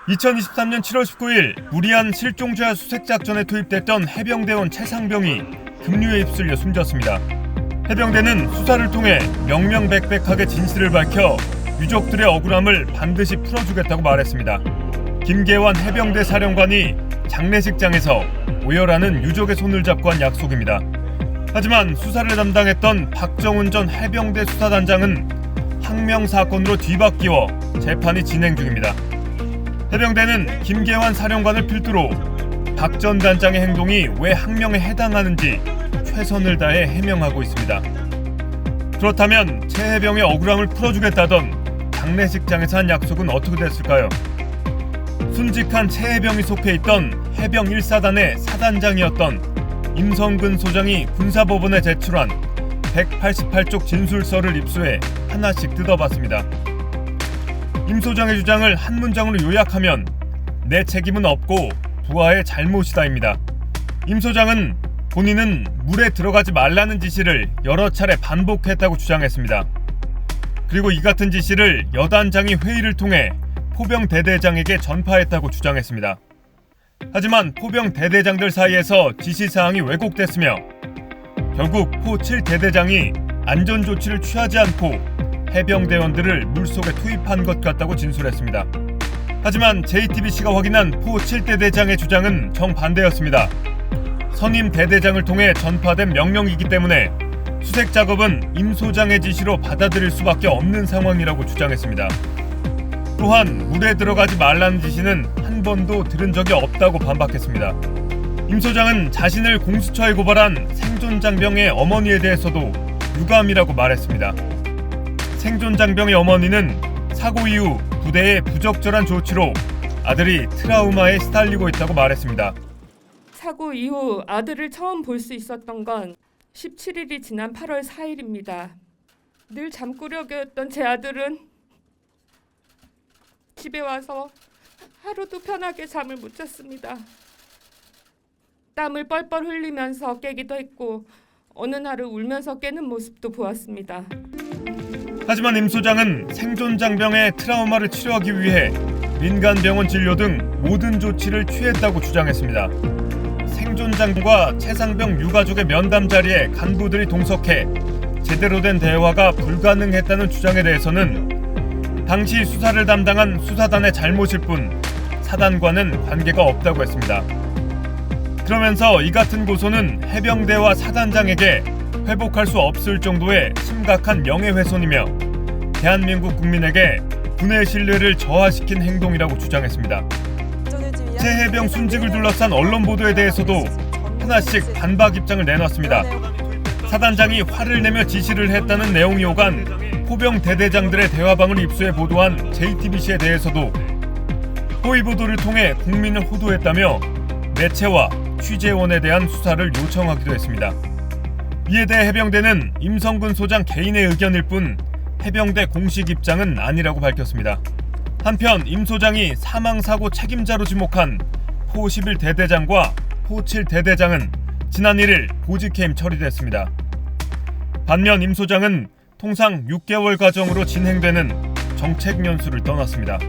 2023년 7월 19일 무리한 실종자 수색작전에 투입됐던 해병대원 최상병이 급류에 휩쓸려 숨졌습니다. 해병대는 수사를 통해 명명백백하게 진실을 밝혀 유족들의 억울함을 반드시 풀어주겠다고 말했습니다. 김계환 해병대 사령관이 장례식장에서 오열하는 유족의 손을 잡고 한 약속입니다. 하지만 수사를 담당했던 박정훈 전 해병대 수사단장은 항명 사건으로 뒤바뀌어 재판이 진행 중입니다. 해병대는 김계환 사령관을 필두로 박 전 단장의 행동이 왜 항명에 해당하는지 최선을 다해 해명하고 있습니다. 그렇다면 최 해병의 억울함을 풀어주겠다던 장례식장에서 한 약속은 어떻게 됐을까요? 순직한 최 해병이 속해 있던 해병 1사단의 사단장이었던 임성근 소장이 군사법원에 제출한 188쪽 진술서를 입수해 하나씩 뜯어봤습니다. 임 소장의 주장을 한 문장으로 요약하면 내 책임은 없고 부하의 잘못이다입니다. 임 소장은 본인은 물에 들어가지 말라는 지시를 여러 차례 반복했다고 주장했습니다. 그리고 이 같은 지시를 여단장이 회의를 통해 포병 대대장에게 전파했다고 주장했습니다. 하지만 포병 대대장들 사이에서 지시사항이 왜곡됐으며 결국 포 7대대장이 안전조치를 취하지 않고 해병대원들을 물속에 투입한 것 같다고 진술했습니다. 하지만 JTBC가 확인한 포 7대대장의 주장은 정반대였습니다. 선임 대대장을 통해 전파된 명령이기 때문에 수색 작업은 임 소장의 지시로 받아들일 수밖에 없는 상황이라고 주장했습니다. 또한 물에 들어가지 말라는 지시는 한 번도 들은 적이 없다고 반박했습니다. 임 소장은 자신을 공수처에 고발한 생존장병의 어머니에 대해서도 유감이라고 말했습니다. 생존장병의 어머니는 사고 이후 부대의 부적절한 조치로 아들이 트라우마에 시달리고 있다고 말했습니다. 사고 이후 아들을 처음 볼 수 있었던 건 17일이 지난 8월 4일입니다. 늘 잠꾸러기였던 제 아들은 집에 와서 하루도 편하게 잠을 못 잤습니다. 땀을 뻘뻘 흘리면서 깨기도 했고 어느 날은 울면서 깨는 모습도 보았습니다. 하지만 임 소장은 생존장병의 트라우마를 치료하기 위해 민간병원 진료 등 모든 조치를 취했다고 주장했습니다. 생존장과 최상병 유가족의 면담 자리에 간부들이 동석해 제대로 된 대화가 불가능했다는 주장에 대해서는 당시 수사를 담당한 수사단의 잘못일 뿐 사단과는 관계가 없다고 했습니다. 그러면서 이 같은 고소는 해병대와 사단장에게 회복할 수 없을 정도의 심각한 명예훼손이며 대한민국 국민에게 군의 신뢰를 저하시킨 행동이라고 주장했습니다. 새 해병 순직을 둘러싼 언론 보도에 대해서도 하나씩 반박 입장을 내놨습니다. 사단장이 화를 내며 지시를 했다는 내용이 오간 포병 대대장들의 대화방을 입수해 보도한 JTBC에 대해서도 허위 보도를 통해 국민을 호도했다며 매체와 취재원에 대한 수사를 요청하기도 했습니다. 이에 대해 해병대는 임성근 소장 개인의 의견일 뿐 해병대 공식 입장은 아니라고 밝혔습니다. 한편 임 소장이 사망사고 책임자로 지목한 포 11대대장과 포 7대대장은 지난 1일 보직해임 처리됐습니다. 반면 임 소장은 통상 6개월 과정으로 진행되는 정책연수를 떠났습니다.